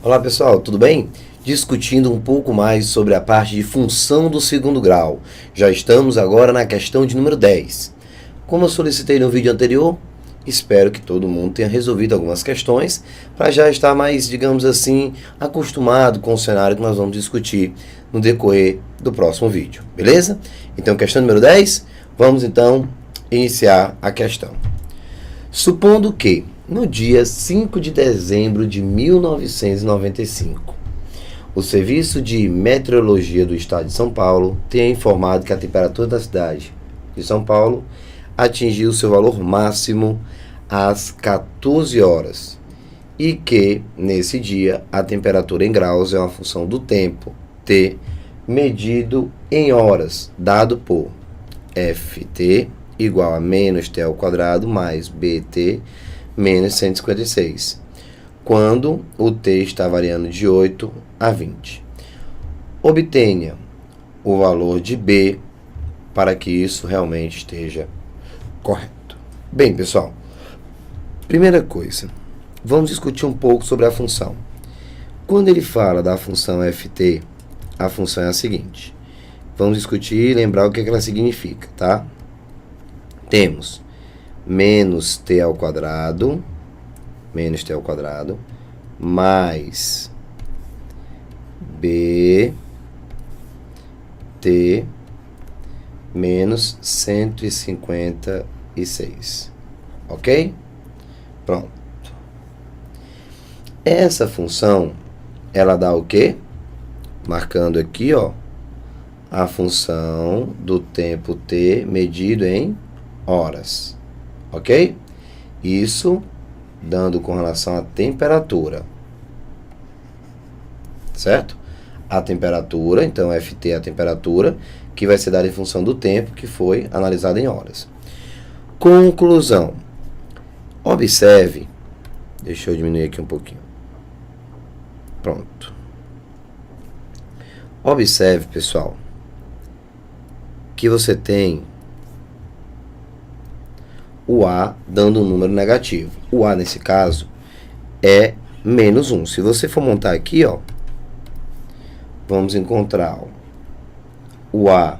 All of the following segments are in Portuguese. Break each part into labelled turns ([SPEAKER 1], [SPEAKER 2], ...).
[SPEAKER 1] Olá pessoal, tudo bem? Discutindo um pouco mais sobre a parte de função do segundo grau. Já estamos agora na questão de número 10. Como eu solicitei no vídeo anterior, espero que todo mundo tenha resolvido algumas questões para já estar mais, digamos assim, acostumado com o cenário que nós vamos discutir no decorrer do próximo vídeo, beleza? Então, questão número 10, vamos então iniciar a questão. Supondo que no dia 5 de dezembro de 1995, o Serviço de Meteorologia do Estado de São Paulo tenha informado que a temperatura da cidade de São Paulo atingiu seu valor máximo às 14 horas e que, nesse dia, a temperatura em graus é uma função do tempo, T, medido em horas, dado por Ft igual a menos T ao quadrado mais Bt menos 156, quando o T está variando de 8 a 20. Obtenha o valor de B para que isso realmente esteja correto. Bem, pessoal, primeira coisa, vamos discutir um pouco sobre a função. Quando ele fala da função Ft, a função é a seguinte. Vamos discutir e lembrar o que ela significa, tá? Temos menos t ao quadrado, mais bt menos 156, ok? Pronto. Essa função, ela dá o quê? Marcando aqui, ó, a função do tempo t medido em horas, ok? Isso dando com relação à temperatura, certo? A temperatura, então Ft é a temperatura, que vai ser dada em função do tempo que foi analisado em horas. Conclusão. Observe, deixa eu diminuir aqui um pouquinho. Pronto. Observe, pessoal, que você tem o A dando um número negativo. O A, nesse caso, é menos 1. Se você for montar aqui, ó, vamos encontrar, ó, o A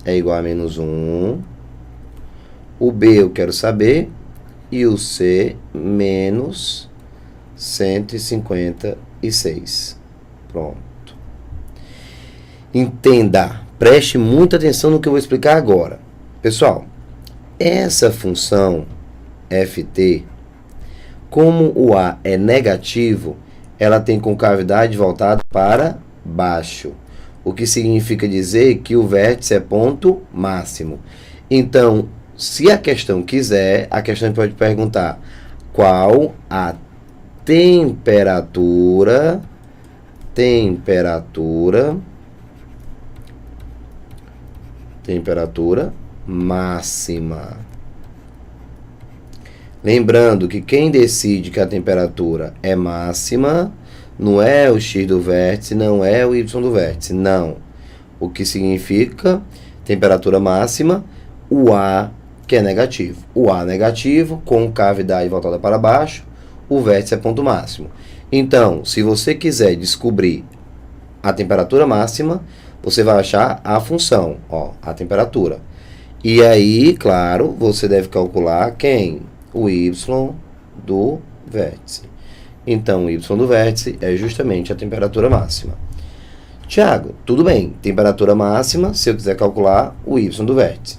[SPEAKER 1] é igual a menos 1, o B eu quero saber, e o C menos 156. Pronto. Entenda, preste muita atenção no que eu vou explicar agora. Pessoal, essa função Ft, como o A é negativo, ela tem concavidade voltada para baixo, o que significa dizer que o vértice é ponto máximo. Então, se a questão quiser, a questão pode perguntar qual a temperatura máxima. Lembrando que quem decide que a temperatura é máxima não é o x do vértice, não é o y do vértice, não. O que significa temperatura máxima, o A, que é negativo. O A negativo, com cavidade voltada para baixo, o vértice é ponto máximo. Então, se você quiser descobrir a temperatura máxima, você vai achar a função, ó, a temperatura. E aí, claro, você deve calcular quem? O y do vértice. Então, o y do vértice é justamente a temperatura máxima. Tiago, tudo bem, temperatura máxima, se eu quiser calcular o y do vértice.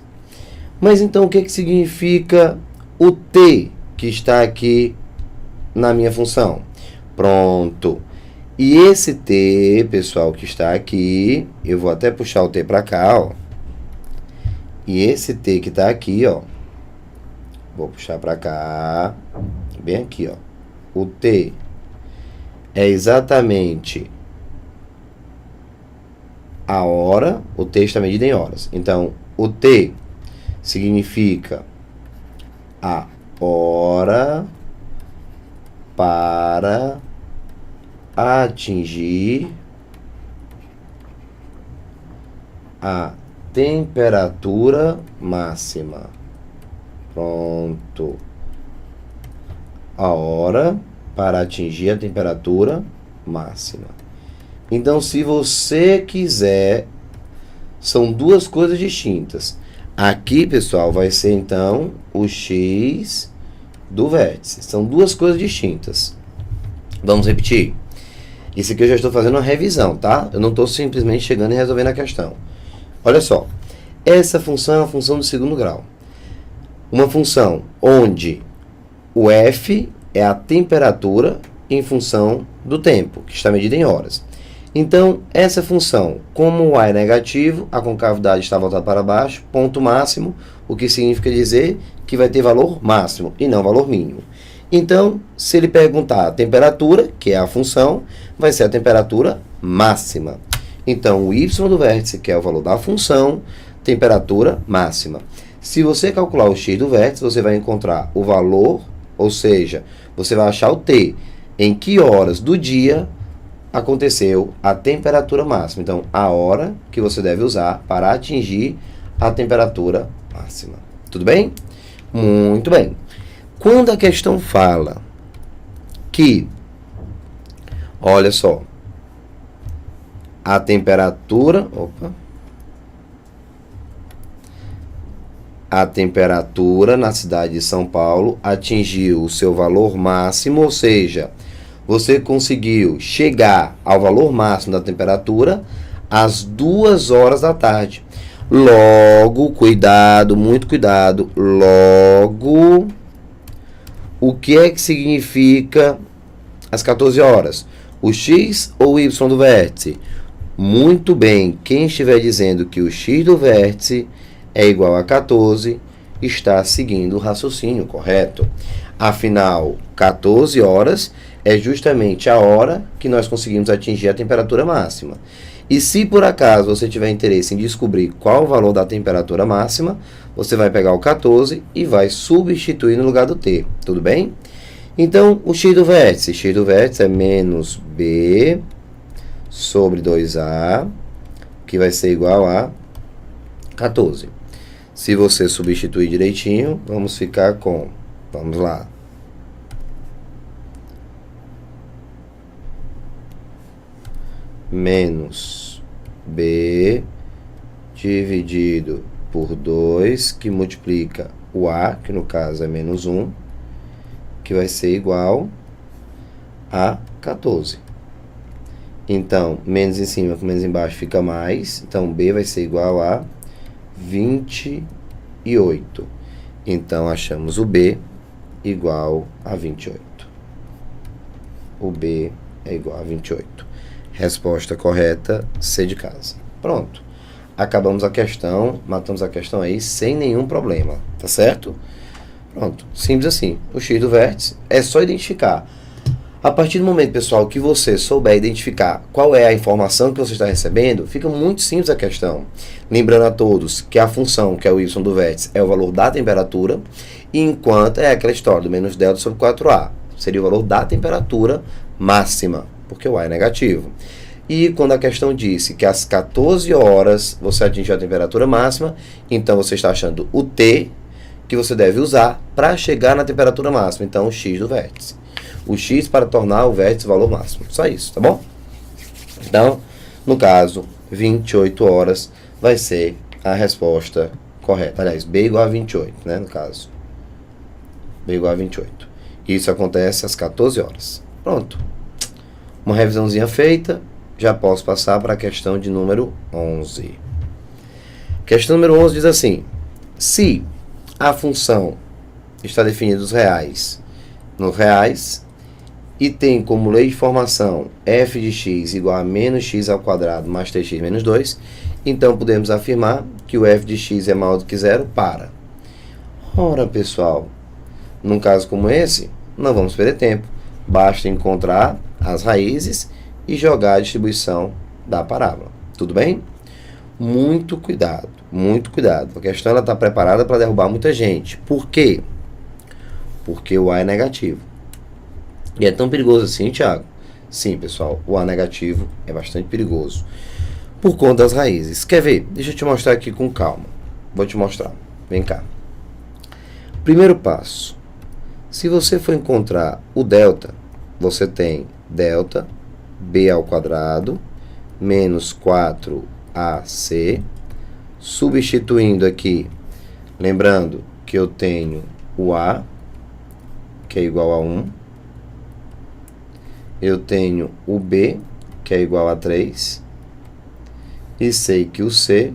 [SPEAKER 1] Mas então, o que significa o t que está aqui na minha função? Pronto. E esse t, pessoal, que está aqui, eu vou até puxar o t para cá, ó. E esse t que está aqui, ó, vou puxar para cá, bem aqui, ó. O t é exatamente a hora, o t está medido em horas. Então, o t significa a hora para atingir a temperatura máxima. Pronto. A hora para atingir a temperatura máxima. Então, se você quiser, são duas coisas distintas. Aqui, pessoal, vai ser, então, o x do vértice. São duas coisas distintas. Vamos repetir? Isso aqui eu já estou fazendo uma revisão, tá? Eu não estou simplesmente chegando e resolvendo a questão. Olha só. Essa função é uma função do segundo grau. Uma função onde o f é a temperatura em função do tempo, que está medida em horas. Então, essa função, como o a é negativo, a concavidade está voltada para baixo, ponto máximo, o que significa dizer que vai ter valor máximo e não valor mínimo. Então, se ele perguntar a temperatura, que é a função, vai ser a temperatura máxima. Então, o y do vértice, que é o valor da função, temperatura máxima. Se você calcular o x do vértice, você vai encontrar o valor, ou seja, você vai achar o t, em que horas do dia aconteceu a temperatura máxima. Então, a hora que você deve usar para atingir a temperatura máxima. Tudo bem? Muito bem. Quando a questão fala que, olha só, a temperatura na cidade de São Paulo atingiu o seu valor máximo, ou seja, você conseguiu chegar ao valor máximo da temperatura às 2 horas da tarde. Logo, cuidado, muito cuidado, logo, o que é que significa às 14 horas? O x ou o y do vértice? Muito bem, quem estiver dizendo que o x do vértice é igual a 14, está seguindo o raciocínio correto. Afinal, 14 horas é justamente a hora que nós conseguimos atingir a temperatura máxima. E se por acaso você tiver interesse em descobrir qual o valor da temperatura máxima, você vai pegar o 14 e vai substituir no lugar do t, tudo bem? Então, o x do vértice é menos b sobre 2a, que vai ser igual a 14. Se você substituir direitinho, vamos ficar com, vamos lá, menos b dividido por 2, que multiplica o a, que no caso é menos 1, que vai ser igual a 14. Então, menos em cima com menos embaixo fica mais. Então, b vai ser igual a 28. Então, achamos o b igual a 28. O b é igual a 28. Resposta correta, C de casa. Pronto. Acabamos a questão, matamos a questão aí sem nenhum problema, tá certo? Pronto, simples assim. O x do vértice é só identificar. A partir do momento, pessoal, que você souber identificar qual é a informação que você está recebendo, fica muito simples a questão. Lembrando a todos que a função, que é o y do vértice, é o valor da temperatura, enquanto é aquela história do menos delta sobre 4a. Seria o valor da temperatura máxima, porque o a é negativo. E quando a questão disse que às 14 horas você atingiu a temperatura máxima, então você está achando o t que você deve usar para chegar na temperatura máxima. Então, o x do vértice. O x para tornar o vértice o valor máximo. Só isso, tá bom? Então, no caso, 28 horas vai ser a resposta correta. Aliás, b igual a 28, né, no caso. b igual a 28. Isso acontece às 14 horas. Pronto. Uma revisãozinha feita. Já posso passar para a questão de número 11. Questão número 11 diz assim: se a função está definida nos reais e tem como lei de formação f de x igual a menos x ao quadrado mais 3x menos 2, então podemos afirmar que o f de x é maior do que zero para. Ora, pessoal, num caso como esse, não vamos perder tempo. Basta encontrar as raízes e jogar a distribuição da parábola. Tudo bem? Muito cuidado, muito cuidado. A questão está preparada para derrubar muita gente. Por quê? Porque o a é negativo. E é tão perigoso assim, Thiago? Sim, pessoal, o a negativo é bastante perigoso. Por conta das raízes. Quer ver? Deixa eu te mostrar aqui com calma. Vou te mostrar. Vem cá. Primeiro passo. Se você for encontrar o delta, você tem delta b ao quadrado menos 4ac, substituindo aqui, lembrando que eu tenho o a, que é igual a 1, eu tenho o b, que é igual a 3, e sei que o c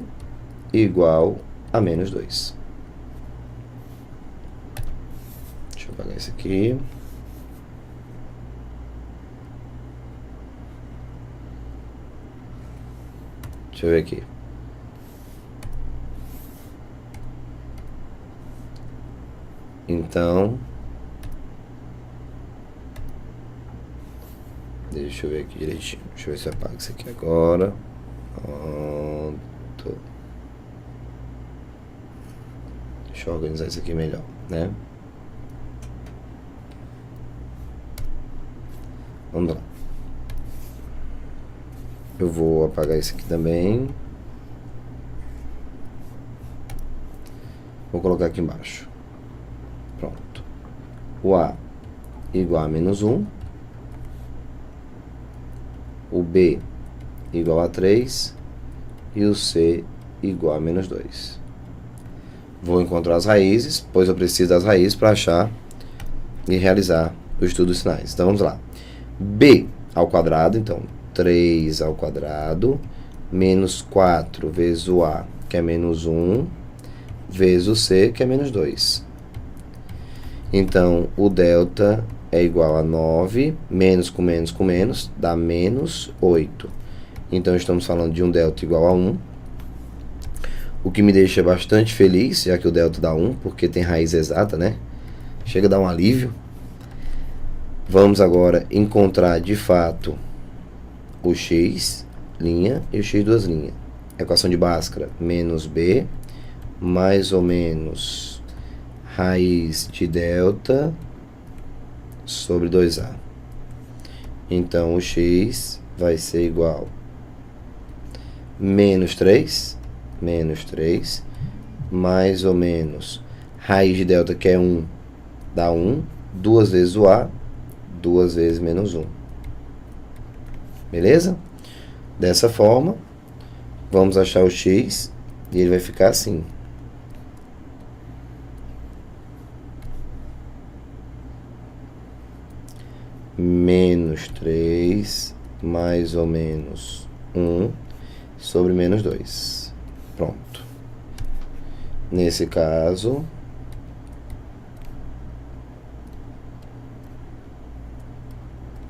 [SPEAKER 1] é igual a menos 2. Deixa eu apagar isso aqui. Deixa eu ver aqui. Então, deixa eu ver aqui direitinho. Deixa eu ver se eu apago isso aqui agora. Pronto. Deixa eu organizar isso aqui melhor, né? Vamos lá. Eu vou apagar isso aqui também. Vou colocar aqui embaixo. Pronto. O A igual a menos 1. O B igual a 3. E o C igual a menos 2. Vou encontrar as raízes, pois eu preciso das raízes para achar e realizar o estudo dos sinais. Então, vamos lá. B ao quadrado, então, 3 ao quadrado, menos 4 vezes o A, que é menos 1, vezes o C, que é menos 2. Então, o delta é igual a 9, menos com menos, dá menos 8. Então, estamos falando de um delta igual a 1, o que me deixa bastante feliz, já que o delta dá 1, porque tem raiz exata, né? Chega a dar um alívio. Vamos agora encontrar, de fato, o x' e o x duas linhas. Equação de Bhaskara, menos b, mais ou menos raiz de delta sobre 2a. Então, o x vai ser igual a menos 3, mais ou menos raiz de delta, que é 1, dá 1, 2 vezes o a, 2 vezes menos 1. Beleza? Dessa forma, vamos achar o x e ele vai ficar assim. Menos 3, mais ou menos 1, sobre menos 2. Pronto. Nesse caso,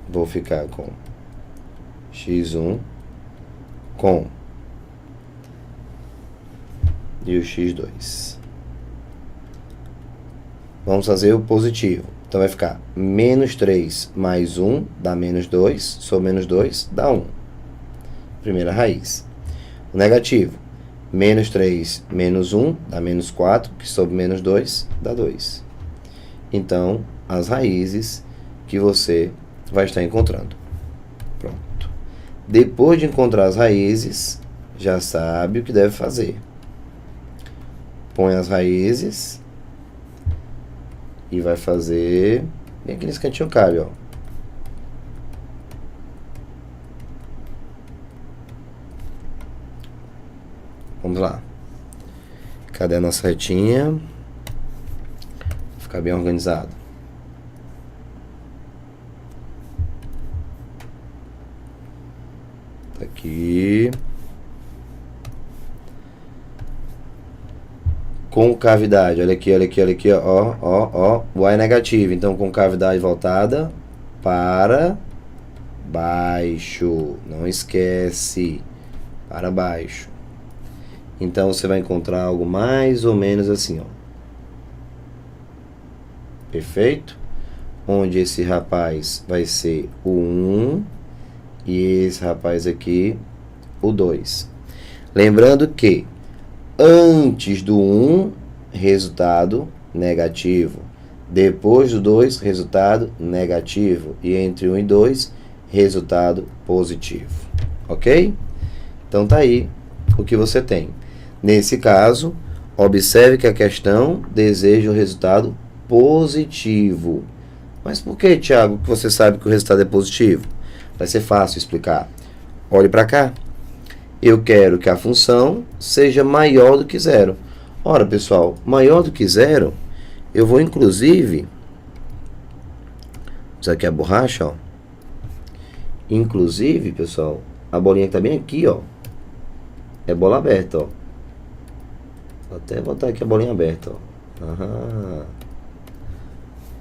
[SPEAKER 1] vou ficar com x1 com e o x2. Vamos fazer o positivo. Então, vai ficar menos 3 mais 1 dá menos 2, sobre menos 2 dá 1. Primeira raiz. O negativo. Menos 3 menos 1 dá menos 4, que sobre menos 2 dá 2. Então, as raízes que você vai estar encontrando. Pronto. Depois de encontrar as raízes, já sabe o que deve fazer. Põe as raízes e vai fazer bem aqui nesse cantinho cabe, ó. Vamos lá. Cadê a nossa retinha? Vou ficar bem organizado. Tá aqui. Com cavidade, olha aqui, ó. O A é negativo, então com cavidade voltada para baixo. Não esquece, para baixo. Então, você vai encontrar algo mais ou menos assim, ó. Perfeito? Onde esse rapaz vai ser o 1 e esse rapaz aqui, o 2. Lembrando que antes do 1, resultado negativo. Depois do 2, resultado negativo. E entre 1 e 2, resultado positivo. Ok? Então, tá aí o que você tem. Nesse caso, observe que a questão deseja o resultado positivo. Mas por que, Thiago, que você sabe que o resultado é positivo? vai ser fácil explicar. Olhe para cá. Eu quero que a função seja maior do que zero. Ora, pessoal, maior do que zero, eu vou inclusive... Isso aqui é a borracha, ó. Inclusive, pessoal, a bolinha que tá bem aqui, ó, é bola aberta, ó. Vou até botar aqui a bolinha aberta, ó. Aham.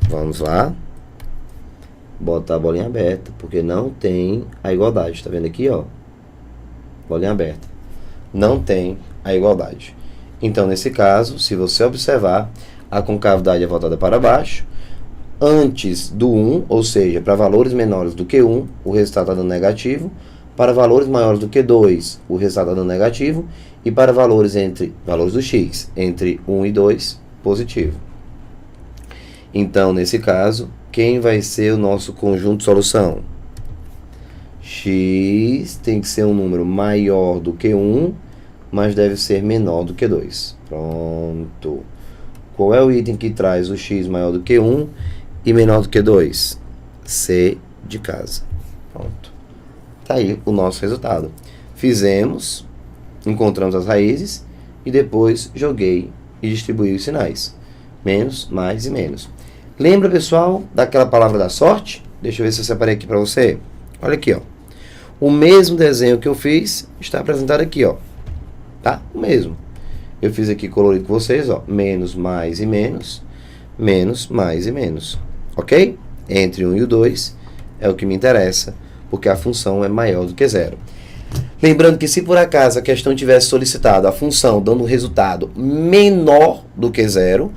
[SPEAKER 1] Vamos lá. Botar a bolinha aberta, porque não tem a igualdade. Tá vendo aqui, ó? Bolinha aberta. Não tem a igualdade. Então, nesse caso, se você observar, a concavidade é voltada para baixo. Antes do 1, ou seja, para valores menores do que 1, o resultado está dando negativo. Para valores maiores do que 2, o resultado está dando negativo. E para valores do x, entre 1 e 2, positivo. Então, nesse caso, quem vai ser o nosso conjunto de solução? X tem que ser um número maior do que 1, mas deve ser menor do que 2. Pronto. Qual é o item que traz o x maior do que 1 e menor do que 2? C de casa. Pronto. Tá aí o nosso resultado. Fizemos, encontramos as raízes e depois joguei e distribuí os sinais. Menos, mais e menos. Lembra, pessoal, daquela palavra da sorte? Deixa eu ver se eu separei aqui para você. Olha aqui, ó. O mesmo desenho que eu fiz está apresentado aqui, ó. Tá? O mesmo. Eu fiz aqui colorido com vocês, ó. Menos, mais e menos. Menos, mais e menos. Ok? Entre 1 e o 2 é o que me interessa, porque a função é maior do que zero. Lembrando que se por acaso a questão tivesse solicitado a função dando um resultado menor do que zero,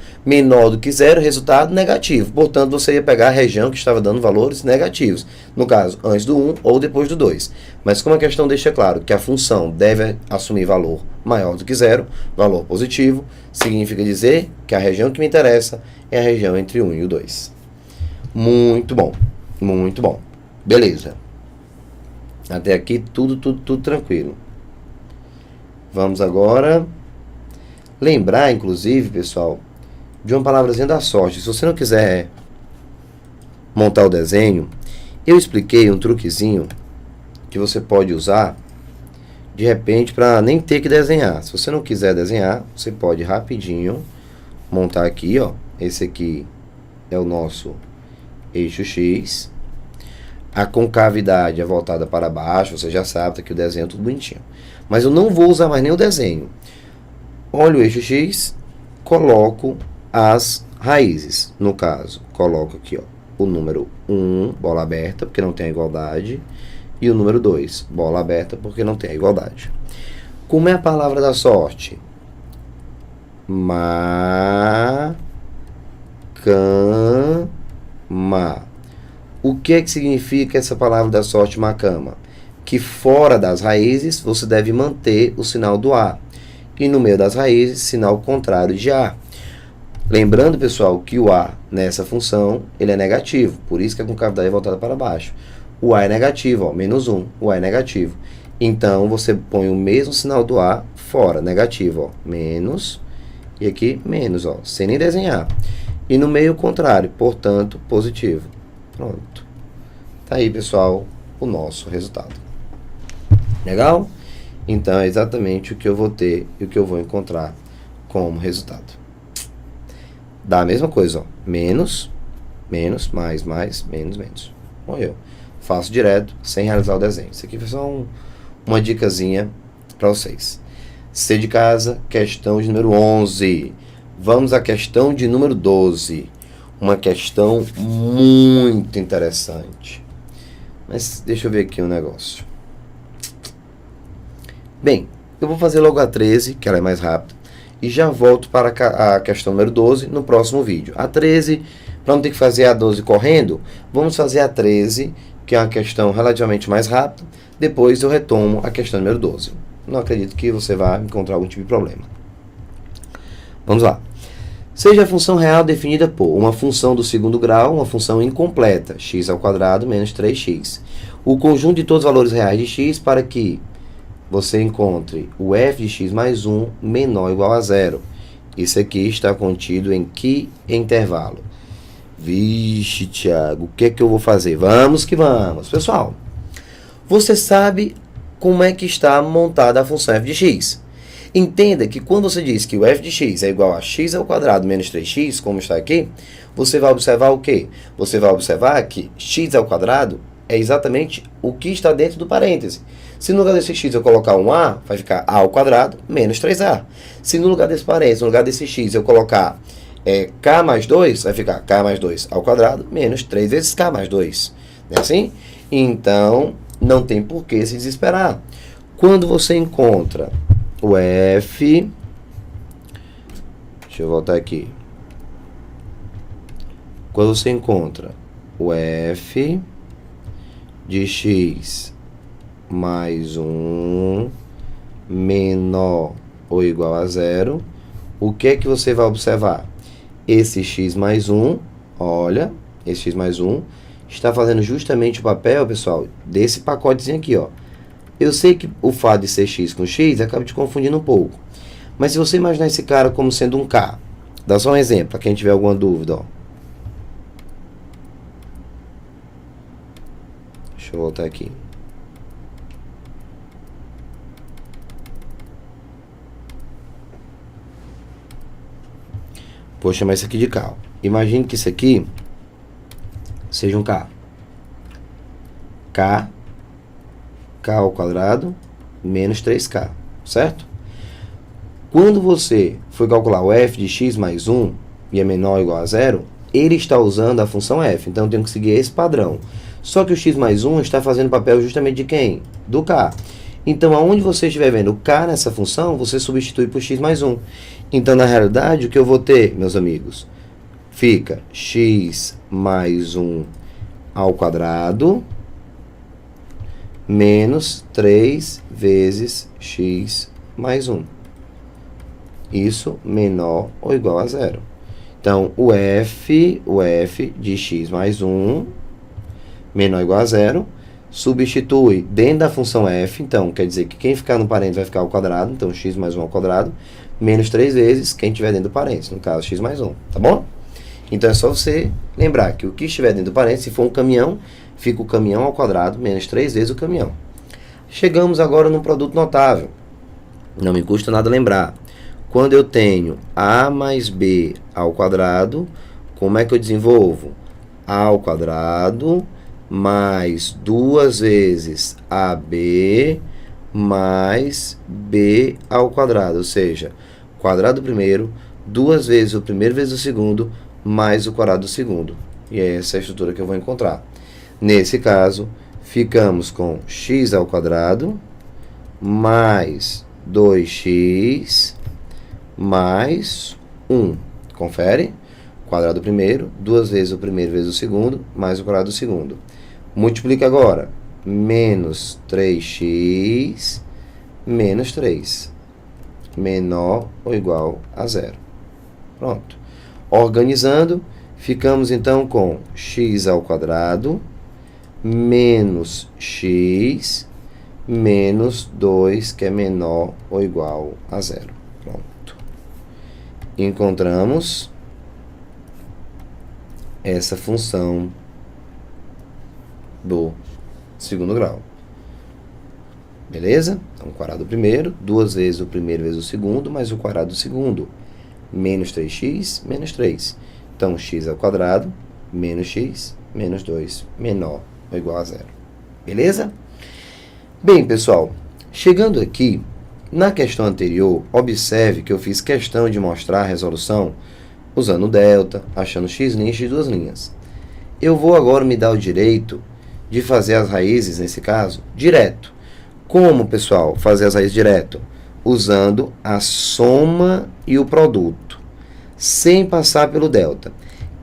[SPEAKER 1] resultado negativo. Portanto, você ia pegar a região que estava dando valores negativos. No caso, antes do 1 ou depois do 2. Mas como a questão deixa claro que a função deve assumir valor maior do que zero, valor positivo, significa dizer que a região que me interessa é a região entre 1 e o 2. Muito bom. Muito bom. Beleza. Até aqui tudo tranquilo. Vamos agora lembrar, inclusive, pessoal, de uma palavrazinha da sorte. Se você não quiser montar o desenho, eu expliquei um truquezinho que você pode usar, de repente, para nem ter que desenhar. Se você não quiser desenhar, você pode rapidinho montar aqui, ó. Esse aqui é o nosso eixo X. A concavidade é voltada para baixo, você já sabe, tá aqui o desenho é tudo bonitinho. Mas eu não vou usar mais nem o desenho. Olha o eixo X, coloco as raízes. No caso, coloco aqui, ó, o número 1, bola aberta, porque não tem a igualdade. E o número 2, bola aberta, porque não tem a igualdade. Como é a palavra da sorte? Macama. O que é que significa essa palavra da sorte macama? Que fora das raízes você deve manter o sinal do A. E no meio das raízes, sinal contrário de A. Lembrando, pessoal, que o A nessa função ele é negativo. Por isso que a concavidade é voltada para baixo. O A é negativo, ó, menos 1. O A é negativo. Então, você põe o mesmo sinal do A fora, negativo, ó, menos. E aqui, menos, ó, sem nem desenhar. E no meio, o contrário, portanto, positivo. Pronto. Tá aí, pessoal, o nosso resultado. Legal? Então, é exatamente o que eu vou ter e o que eu vou encontrar como resultado. Dá a mesma coisa, ó. Menos, menos, mais, menos, menos. Morreu. Faço direto, sem realizar o desenho. Isso aqui foi só uma dicasinha para vocês. C de casa, questão de número 11. Vamos à questão de número 12. Uma questão muito interessante. Mas deixa eu ver aqui um negócio. Bem, eu vou fazer logo a 13, que ela é mais rápida, e já volto para a questão número 12 no próximo vídeo. A 13, para não ter que fazer a 12 correndo, vamos fazer a 13, que é uma questão relativamente mais rápida. Depois eu retomo a questão número 12. Não acredito que você vá encontrar algum tipo de problema. Vamos lá. Seja a função real definida por uma função do segundo grau, uma função incompleta, x² menos 3x. O conjunto de todos os valores reais de x para que você encontre o f de x mais 1 menor ou igual a zero. Isso aqui está contido em que intervalo? Vixe, Thiago, o que é que eu vou fazer? Vamos que vamos. Pessoal, Você sabe como é que está montada a função f de x. Entenda que quando você diz que o f de x é igual a x ao quadrado menos 3x, como está aqui, você vai observar o quê? Você vai observar que x ao quadrado é exatamente o que está dentro do parêntese. Se no lugar desse x eu colocar um a, vai ficar a ao quadrado menos 3a. Se no lugar desse parêntese, no lugar desse x, eu colocar k mais 2, vai ficar k mais 2 ao quadrado menos 3 vezes k mais 2. Não é assim? Então, não tem por que se desesperar. Quando você encontra o f... Deixa eu voltar aqui. Quando você encontra o f de x mais 1 menor ou igual a zero, o que é que você vai observar? Esse x mais 1, olha, esse x mais 1 está fazendo justamente o papel, pessoal, desse pacotezinho aqui, ó. Eu sei que o fato de ser x com x acaba te confundindo um pouco. Mas se você imaginar esse cara como sendo um k, dá só um exemplo, para quem tiver alguma dúvida, ó. Deixa eu voltar aqui. Vou chamar isso aqui de k. Imagine que isso aqui seja um k. K ao quadrado menos 3k, certo? Quando você for calcular o f de x mais 1 e é menor ou igual a zero, ele está usando a função f. Então, eu tenho que seguir esse padrão. Só que o x mais 1 está fazendo papel justamente de quem? Do k. Então, aonde você estiver vendo o k nessa função, você substitui por x mais 1. Então, na realidade, o que eu vou ter, meus amigos? Fica x mais 1 ao quadrado menos 3 vezes x mais 1. Isso menor ou igual a zero. Então, o f de x mais 1 menor ou igual a zero substitui dentro da função f. Então, quer dizer que quem ficar no parênteses vai ficar ao quadrado. Então, x mais 1 ao quadrado menos 3 vezes quem estiver dentro do parênteses. No caso, x mais 1. Tá bom? Então, é só você lembrar que o que estiver dentro do parênteses, se for um caminhão, fica o caminhão ao quadrado menos 3 vezes o caminhão. Chegamos agora no produto notável. Não me custa nada lembrar. Quando eu tenho a mais b ao quadrado, como é que eu desenvolvo? A ao quadrado mais 2 vezes ab mais b ao quadrado. Ou seja, quadrado do primeiro, 2 vezes o primeiro vezes o segundo, mais o quadrado do segundo. E é essa a estrutura que eu vou encontrar. Nesse caso, ficamos com x ao quadrado mais 2x mais 1. Confere? Quadrado do primeiro, 2 vezes o primeiro vezes o segundo, mais o quadrado do segundo. Multiplica agora. Menos 3x menos 3. Menor ou igual a zero. Pronto. Organizando, ficamos então com x ao quadrado menos x menos 2, que é menor ou igual a zero. Pronto. Encontramos essa função do segundo grau. Beleza? Então, o quadrado do primeiro, 2 vezes o primeiro vezes o segundo, mais o quadrado do segundo. Menos 3x, menos 3. Então, x ao quadrado, menos x, menos 2, menor ou igual a zero. Beleza? Bem, pessoal, chegando aqui, na questão anterior, observe que eu fiz questão de mostrar a resolução usando o delta, achando x' de duas linhas. Eu vou agora me dar o direito de fazer as raízes, nesse caso, direto. Como, pessoal, fazer as raízes direto? Usando a soma e o produto, sem passar pelo delta.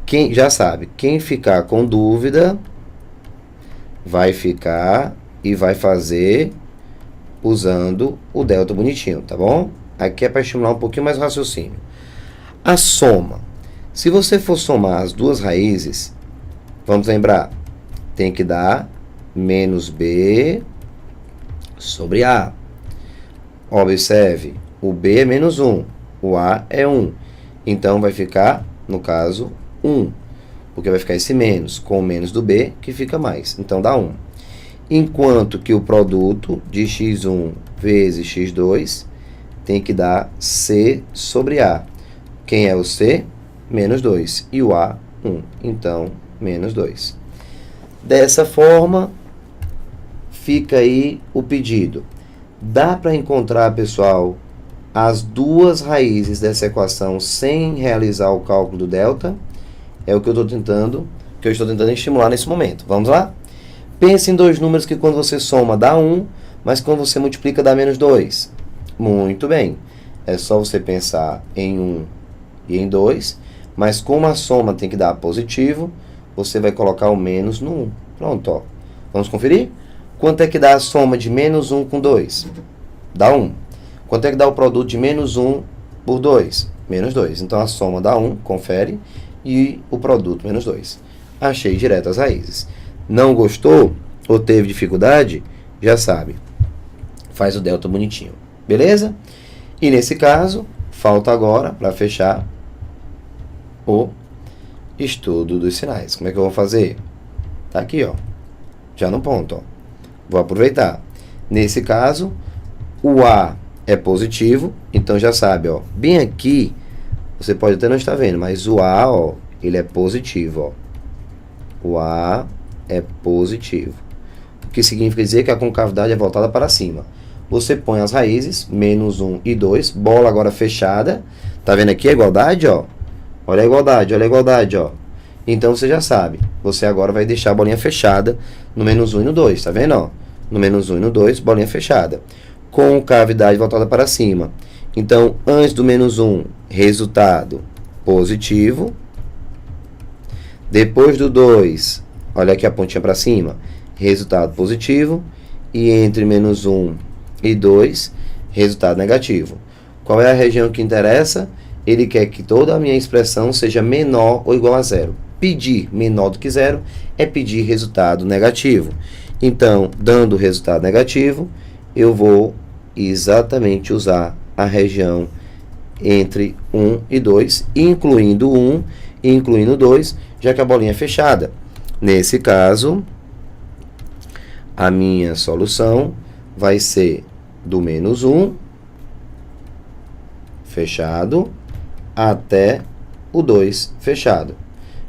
[SPEAKER 1] Quem já sabe, quem ficar com dúvida, vai ficar e vai fazer usando o delta bonitinho, tá bom? Aqui é para estimular um pouquinho mais o raciocínio. A soma. Se você for somar as duas raízes, vamos lembrar, tem que dar menos b sobre a. Observe, o b é menos 1, o a é 1. Então, vai ficar, no caso, 1. Porque vai ficar esse menos com o menos do b, que fica mais. Então, dá 1. enquanto que o produto de x1 vezes x2 tem que dar C sobre A. Quem é o C? Menos 2. E o A, 1. Então, menos 2. Dessa forma, fica aí o pedido. Dá para encontrar, pessoal, as duas raízes dessa equação sem realizar o cálculo do delta? É o que eu estou tentando estimular nesse momento. Vamos lá? Pense em dois números que quando você soma dá 1, mas quando você multiplica dá menos 2. Muito bem. É só você pensar em 1 e em 2, mas como a soma tem que dar positivo, você vai colocar o menos no 1. Pronto, ó. Vamos conferir? Quanto é que dá a soma de menos 1 com 2? Dá 1. Quanto é que dá o produto de menos 1 por 2? Menos 2. Então, a soma dá 1, confere, e o produto menos 2. Achei direto as raízes. Não gostou ou teve dificuldade? Já sabe. Faz o delta bonitinho. Beleza? E nesse caso, falta agora, para fechar, o estudo dos sinais. Como é que eu vou fazer? Tá aqui, ó. Já no ponto, ó. Vou aproveitar. Nesse caso, o A é positivo, então já sabe, ó. Bem aqui, você pode até não estar vendo, mas o A, ó, ele é positivo, ó. O A é positivo. O que significa dizer que a concavidade é voltada para cima. Você põe as raízes, menos 1 e 2, bola agora fechada. Tá vendo aqui a igualdade, ó? Olha a igualdade, ó. Então, você já sabe. Você agora vai deixar a bolinha fechada no menos 1 e no 2, tá vendo, ó? No menos 1 e no 2, bolinha fechada. Com cavidade voltada para cima. Então, antes do menos 1, resultado positivo. Depois do 2, olha aqui a pontinha para cima, resultado positivo. E entre menos 1 e 2, resultado negativo. Qual é a região que interessa? Ele quer que toda a minha expressão seja menor ou igual a zero. Pedir menor do que zero é pedir resultado negativo. Então, dando resultado negativo, eu vou exatamente usar a região entre 1 e 2, incluindo 1 e incluindo 2, já que a bolinha é fechada. Nesse caso, a minha solução vai ser do menos 1, fechado, até o 2, fechado.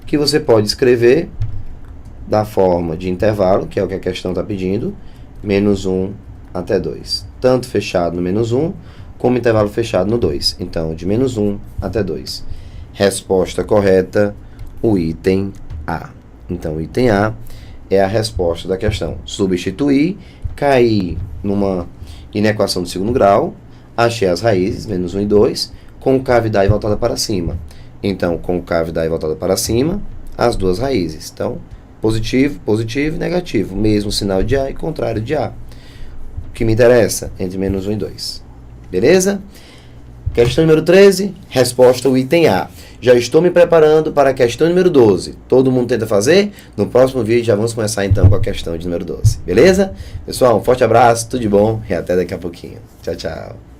[SPEAKER 1] Que você pode escrever da forma de intervalo, que é o que a questão está pedindo, menos 1 até 2. Tanto fechado no menos 1, como intervalo fechado no 2. Então, de menos 1 até 2. Resposta correta, o item A. Então, o item A é a resposta da questão. Substituir, cair numa inequação do segundo grau, achei as raízes, menos 1 e 2, com cavidade voltada para cima. Então, com cavidade voltada para cima, as duas raízes. Então, positivo, positivo e negativo. Mesmo sinal de A e contrário de A. O que me interessa? Entre menos 1 e 2. Beleza? Questão número 13, resposta o item A. Já estou me preparando para a questão número 12. Todo mundo tenta fazer? No próximo vídeo já vamos começar então com a questão de número 12. Beleza? Pessoal, um forte abraço, tudo de bom e até daqui a pouquinho. Tchau, tchau.